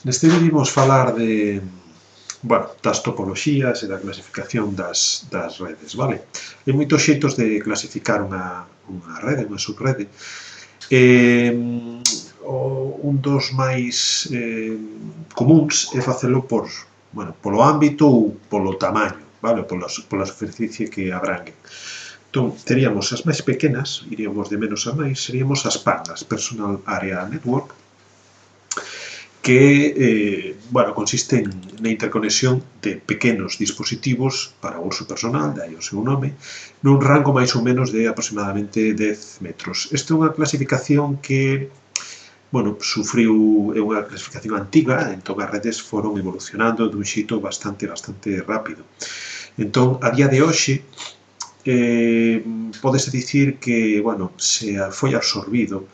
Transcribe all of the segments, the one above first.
Neste vídeo imos falar das topoloxías e da clasificación das redes, vale? Hai moitos xeitos de clasificar unha rede, unha subrede. Un dos máis comuns é facelo polo ámbito ou polo tamaño, vale? Pola superficie que abranguen. Entón, teríamos as máis pequenas, iríamos de menos a máis, seríamos as PAN, as Personal Area Network, que consisten na interconexión de pequenos dispositivos para uso personal, dai o seu nome, nun rango máis ou menos de aproximadamente 10 metros. Esta é unha clasificación que sufriu unha clasificación antiga, entón as redes foron evolucionando dun xeito bastante rápido. Entón, a día de hoxe, pódese dicir que, se foi absorbido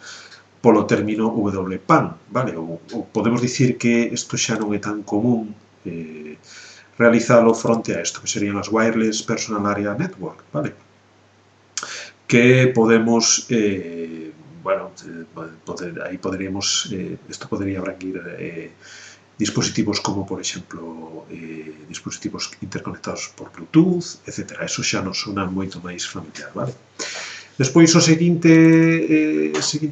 polo término WPAN, vale? Ou podemos dicir que isto xa non é tan común realizalo fronte a isto, que serían as Wireless Personal Area Network, vale? Que podemos, aí poderíamos, isto podría abranguir dispositivos como, por exemplo, dispositivos interconectados por Bluetooth, etc. Eso xa nos sona moito máis familiar, vale? Despois, a seguinte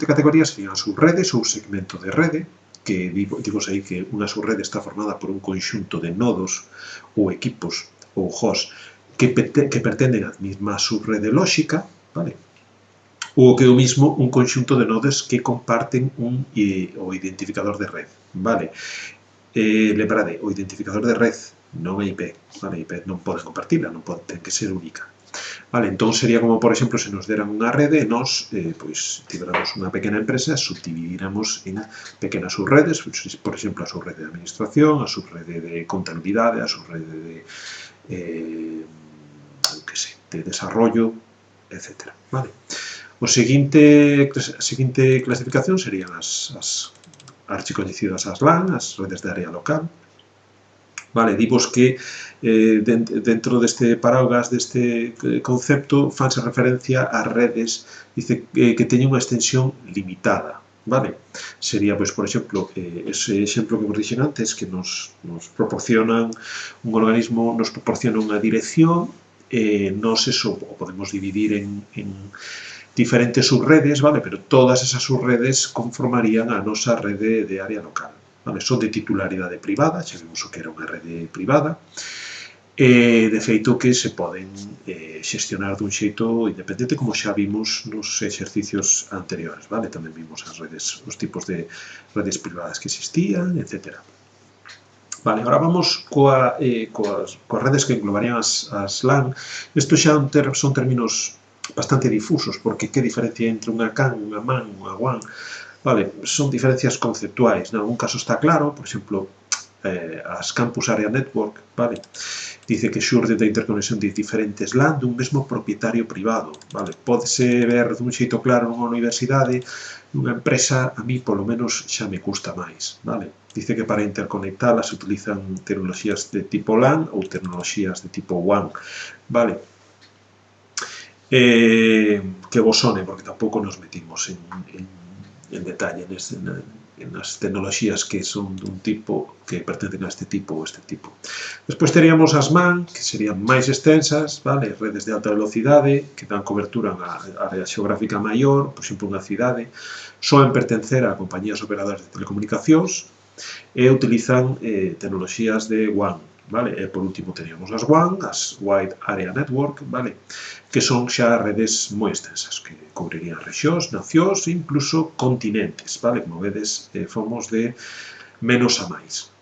categoría serían as subredes ou segmento de rede, que digos aí que unha subrede está formada por un conxunto de nodos ou equipos ou hosts que pertenden á mesma subrede lóxica, vale? Ou que é o mismo un conxunto de nodos que comparten o identificador de red, vale? Lembrade, o identificador de red non é IP, vale? IP non pode compartirla, non ten que ser única. Vale, entón sería como, por exemplo, se nos deran unha rede e nos, tiveramos unha pequena empresa, subdividiramos en pequenas subredes, por exemplo, a subrede de administración, a subrede de contabilidade, a subrede de desarrollo, etc. Vale. A seguinte clasificación serían as archicoñecidas as LAN, as redes de área local. Vale, dimos que dentro deste paraugas, deste concepto, fanse referencia ás redes que teñen unha extensión limitada, vale? Sería, por exemplo, ese exemplo que vos dixen antes, que nos proporcionan un organismo, nos proporciona unha dirección, nos eso o podemos dividir en diferentes subredes, vale? Pero todas esas subredes conformarían a nosa rede de área local. Vale, son de titularidade privada, xa vimos o que era unha rede privada, de feito que se poden xestionar dun xeito independente, como xa vimos nos exercicios anteriores, vale? Tamén vimos as redes, os tipos de redes privadas que existían, etc. Vale, agora vamos coas redes que englobarían as LAN. Isto xa son términos bastante difusos, porque que diferencia entre unha CAN, unha MAN, unha WAN? Vale, son diferencias conceptuais. En algún caso está claro, por exemplo, as Campus Area Network, vale? Dice que xurde da interconexión de diferentes LAN dun mesmo propietario privado, vale? Pódese ver dun xeito claro nunha universidade, nunha empresa, a mí polo menos xa me custa máis, vale? Dice que para interconectalas se utilizan tecnoloxías de tipo LAN ou tecnoloxías de tipo WAN, vale? Que vos sone, porque tampouco nos metimos en detalle nas tecnoloxías que son dun tipo que pertencen a este tipo ou este tipo. Despois teríamos as MAN, que serían máis extensas, vale? Redes de alta velocidade, que dan cobertura a área xeográfica maior, por exemplo, unha cidade, soen pertencer a compañías operadoras de telecomunicacións e utilizan tecnoloxías de WAN, vale? E por último teríamos as WAN, as Wide Area Network, vale? Que son xa redes moi extensas, que cubrirían rexións, nacións e incluso continentes, vale? Como vedes, fomos de menos a máis.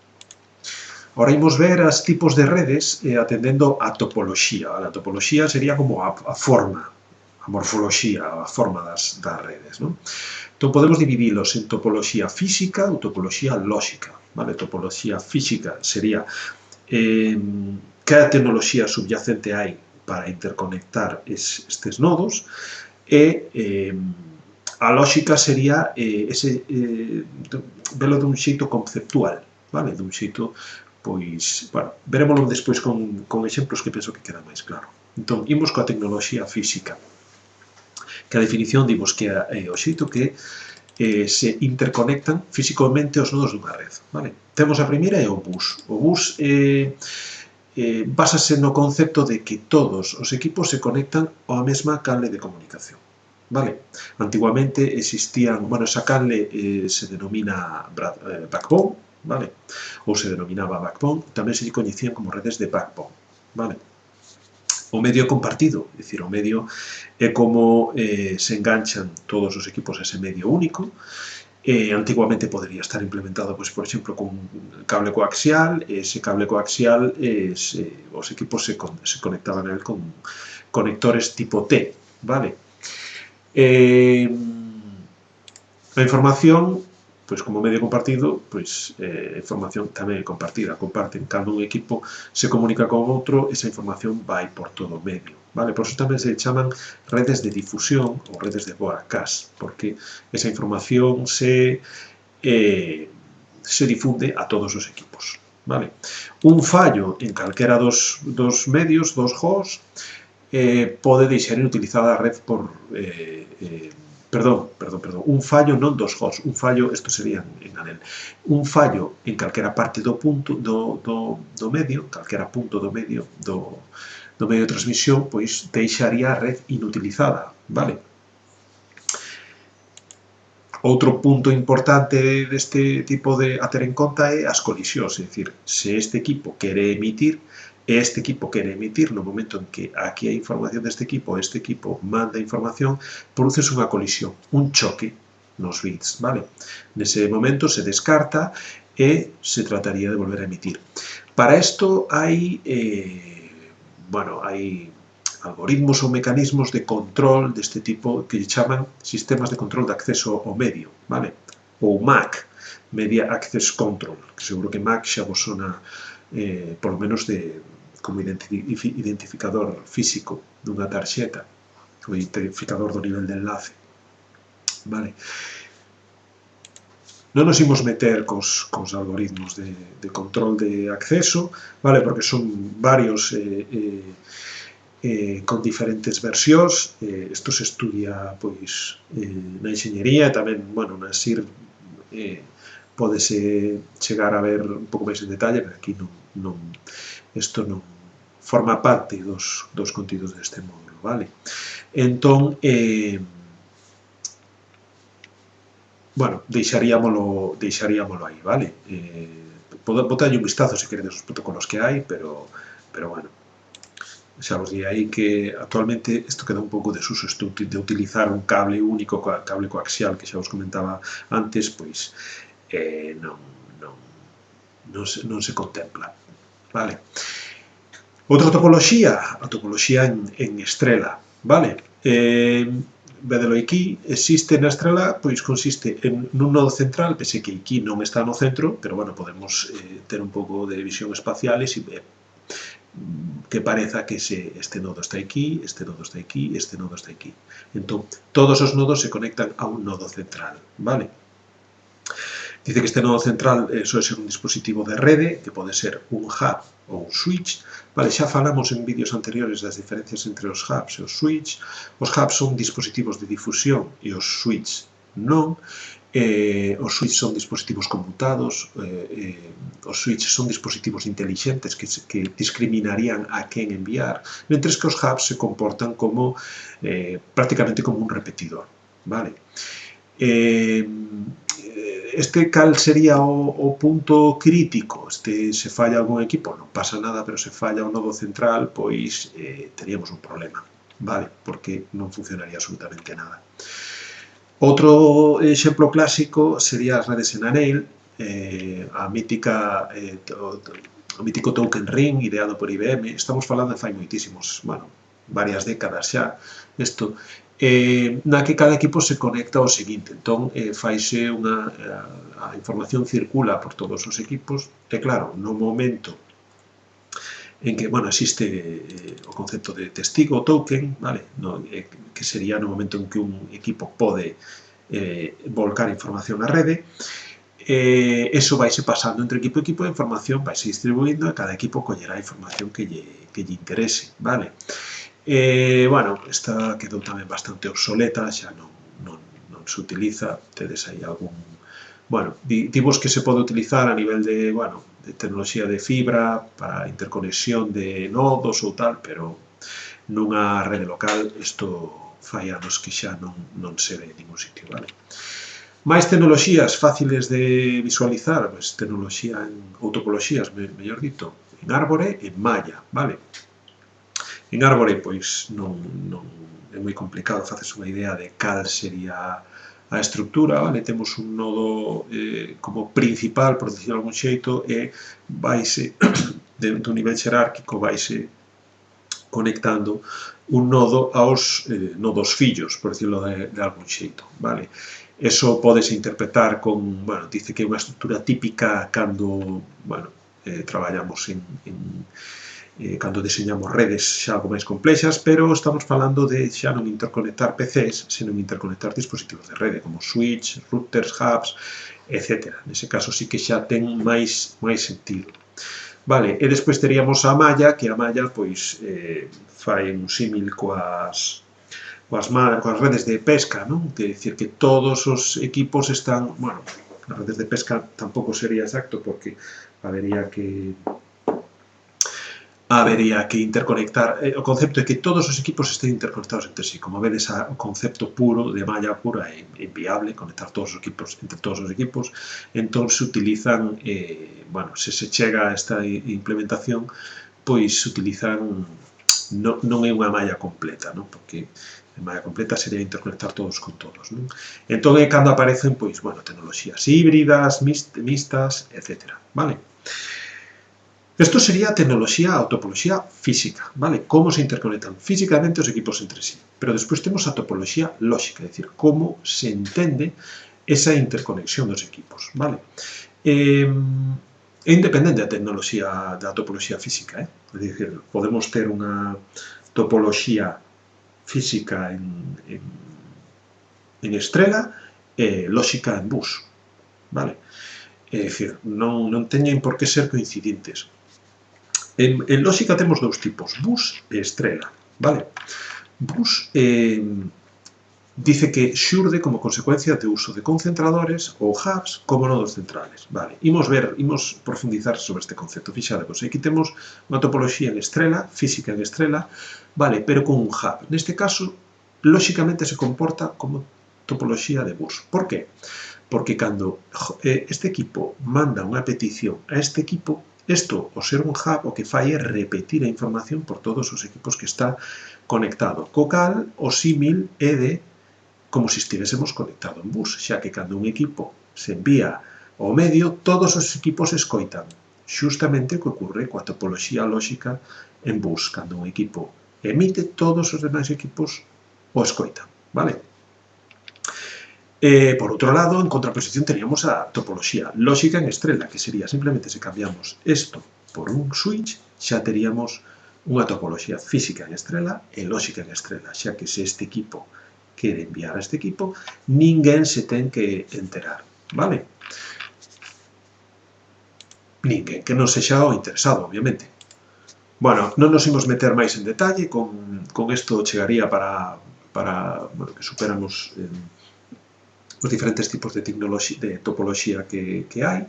Ahora imos ver as tipos de redes atendendo a topoloxía, vale? A topoloxía sería como a forma, a morfoloxía, a forma das redes, non? Entón, podemos dividilos en topoloxía física ou topoloxía lóxica, vale? Topoloxía física sería que tecnoloxía subyacente hai para interconectar estes nodos, e a lóxica sería velo dun xeito conceptual, vale? Dun xeito, verémoslo despois con exemplos que penso que queda máis claro. Entón, imos coa tecnoloxía física, que a definición dimos que é o xeito que se interconectan físicamente os nodos dunha red. Vale? Temos a primeira é o bus. O bus básase no concepto de que todos os equipos se conectan ao mesma cable de comunicación. Vale? Antiguamente existían, bueno, esa cable se denomina backbone, vale? Ou se denominaba backbone, tamén se coñecían como redes de backbone, vale? O medio compartido, é dicir, o medio é como se enganchan todos os equipos a ese medio único. Antiguamente podría estar implementado, pues, por exemplo, con cable coaxial. Ese cable coaxial, os equipos se conectaban a él con conectores tipo T, vale? A información, pois como medio compartido, pois a información tamén é compartida, comparten. Cando un equipo se comunica con outro, esa información vai por todo o medio, vale? Por iso tamén se chaman redes de difusión ou redes de broadcast, porque esa información se difunde a todos os equipos, vale? Un fallo en calquera dos medios, dos hosts, pode deixar inutilizada a red por un fallo non dos hosts, un fallo, isto sería en anel, un fallo en calquera parte do punto do medio, calquera punto do medio do medio de transmisión, pois deixaría a red inutilizada, vale? Outro punto importante deste tipo de a ter en conta é as colisións, é dicir, se este equipo quere emitir, este equipo quere emitir no momento en que aquí hai información deste equipo, este equipo manda información, produces unha colisión, un choque nos bits, vale? Nese momento se descarta e se trataría de volver a emitir. Para isto hai, bueno, hai algoritmos ou mecanismos de control deste tipo que lle chaman sistemas de control de acceso ao medio, vale? Ou MAC, Media Access Control, que seguro que MAC xa vos sona polo menos como identificador físico dunha tarxeta, o identificador do nivel de enlace, vale? Non nos imos meter cos algoritmos de control de acceso, vale? Porque son varios con diferentes versións. Isto se estudia, pois, na enxeñería, tamén, bueno, na SIR pódese chegar a ver un pouco máis en detalle, pero aquí isto non forma parte dos contidos deste módulo, vale? Entón, bueno, deixaríamolo aí, vale? Botalle un vistazo se queredes os protocolos que hai, pero bueno, xa vos di aí que actualmente isto queda un pouco desuso, isto de utilizar un cable único, cable coaxial, que xa vos comentaba antes, pois non se contempla, vale? Outra topoloxía, a topoloxía en estrela, vale? Vedelo aquí, existe na estrela, pois consiste nun nodo central, pese que aquí non está no centro, pero, bueno, podemos ter un pouco de visión espacial e que pareza que este nodo está aquí, este nodo está aquí, este nodo está aquí. Entón, todos os nodos se conectan a un nodo central, vale? Dice que este nodo central soe ser un dispositivo de rede, que pode ser un hub ou un switch. Vale, xa falamos en vídeos anteriores das diferencias entre os hubs e os switch. Os hubs son dispositivos de difusión e os switch non. Os switch son dispositivos conmutados, os switch son dispositivos intelixentes que discriminarían a quen enviar, mentres que os hubs se comportan como prácticamente como un repetidor, vale? Cal sería o punto crítico? Se falla algún equipo, non pasa nada, pero se falla o nodo central, pois teríamos un problema, vale? Porque non funcionaría absolutamente nada. Outro exemplo clásico sería as redes en anel, o mítico token ring ideado por IBM. Estamos falando de fai moitísimos, bueno, varias décadas xa, isto, na que cada equipo se conecta ao seguinte. Entón, faise a información circula por todos os equipos, e claro, no momento en que, bueno, existe o concepto de testigo token, vale? Que sería no momento en que un equipo pode volcar información á rede, eso vaise pasando entre equipo e equipo, a información vaise distribuindo e cada equipo collerá a información que lle interese, vale? Bueno, esta quedou tamén bastante obsoleta, xa non se utiliza, tedes aí algún... Bueno, dimos que se pode utilizar a nivel de, bueno, de tecnoloxía de fibra para interconexión de nodos ou tal, pero nunha rede local isto fai anos que xa non se ve en ningún sitio, vale? Máis tecnoloxías fáciles de visualizar, pues, tecnoloxía ou topoloxías, mellor dito, en Árbore e en Maya, vale? En Árbore, pois, non é moi complicado facerse unha idea de cal sería a estructura, vale? Temos un nodo como principal, por dicirlo de algún xeito, e vaise, dun nivel xerárquico, vaise conectando un nodo aos nodos fillos, por dicirlo de algún xeito, vale? Eso pódese interpretar con, bueno, dice que é unha estructura típica cando, bueno, traballamos cando deseñamos redes xa algo máis complexas, pero estamos falando de xa non interconectar PCs, senón interconectar dispositivos de rede, como switch, routers, hubs, etc. Nese caso sí que xa ten máis sentido. Vale, e despois teríamos a malla, que a malla, pois, fai un símil coas redes de pesca, non? É dicir, que todos os equipos están, bueno, as redes de pesca tampouco sería exacto, porque habería que interconectar. O concepto é que todos os equipos estén interconectados entre sí. Como vedes, o concepto puro de malla pura é inviable, conectar todos os equipos entre todos os equipos. Entón, se utilizan, bueno, se chega a esta implementación, pois se utilizan, non é unha malla completa, non? Porque a malla completa sería interconectar todos con todos, non? Entón, é cando aparecen, pois, bueno, tecnoloxías híbridas, mixtas, etc. Vale? Isto sería a tecnoloxía ou topoloxía física, vale? Como se interconectan físicamente os equipos entre sí. Pero despois temos a topoloxía lóxica, é dicir, como se entende esa interconexión dos equipos, vale? É independente da tecnoloxía da topoloxía física, é dicir, podemos ter unha topoloxía física en estrela e lóxica en bus, vale? É dicir, non teñen por que ser coincidentes. En lógica temos dous tipos, bus e estrela, vale? Bus dice que xurde como consecuencia de uso de concentradores ou hubs como nodos centrales, vale? Imos profundizar sobre este concepto. Fixadevos, aquí temos unha topoloxía en estrela, física en estrela, vale, pero con un hub. Neste caso, lóxicamente se comporta como topoloxía de bus. Por qué? Porque cando este equipo manda unha petición a este equipo, isto, ao ser un hub, o que fai é repetir a información por todos os equipos que está conectado. Co cal, o símil é de como se estivésemos conectado en bus, xa que cando un equipo se envía ao medio, todos os equipos escoitan. Xustamente o que ocorre coa topoloxía lóxica en bus. Cando un equipo emite, todos os demais equipos o escoitan, vale? Por outro lado, en contraposición teníamos a topoloxía lóxica en estrela, que sería simplemente se cambiamos isto por un switch, xa teríamos unha topoloxía física en estrela e lóxica en estrela, xa que se este equipo quere enviar a este equipo, ninguén se ten que enterar, vale? Ninguén que non sexa o interesado, obviamente. Bueno, non nos imos meter máis en detalle, con isto chegaría para bueno, que superamos os diferentes tipos de topoloxía que hai.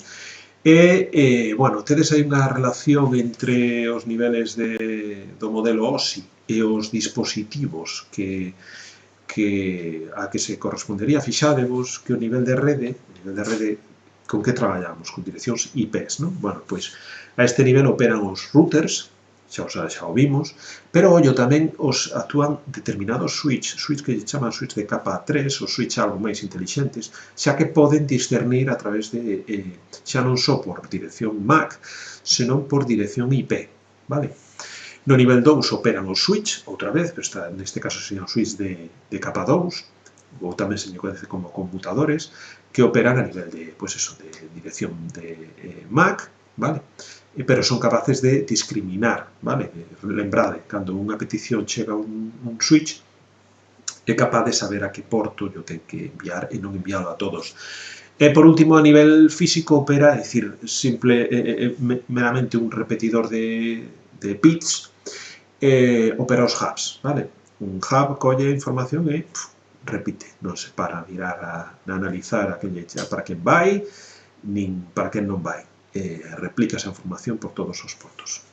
E, bueno, tedes aí unha relación entre os niveles do modelo OSI e os dispositivos a que se correspondería. Fixádevos que o nivel de rede, con que traballamos? Con direccións IPs, non? Bueno, pois, a este nivel operan os routers, xa o vimos, pero, ollo, tamén actúan determinados switch que chaman switch de capa 3, ou switch algo máis intelixentes, xa que poden discernir a través de, xa non só por dirección MAC, senón por dirección IP, vale? No nivel 2 operan os switch, outra vez, pero neste caso serían switch de capa 2, ou tamén se lle coñece como conmutadores, que operan a nivel de, pois eso, de dirección de MAC, vale? Pero son capaces de discriminar, vale? Lembrade, cando unha petición chega a un switch, é capaz de saber a que porto yo ten que enviar e non envialo a todos. E, por último, a nivel físico opera, é dicir, meramente un repetidor de bits, opera os hubs, vale? Un hub colle información e repite, non se para a mirar a analizar a para quen vai, nin para quen non vai. Replica esa información por todos os portos.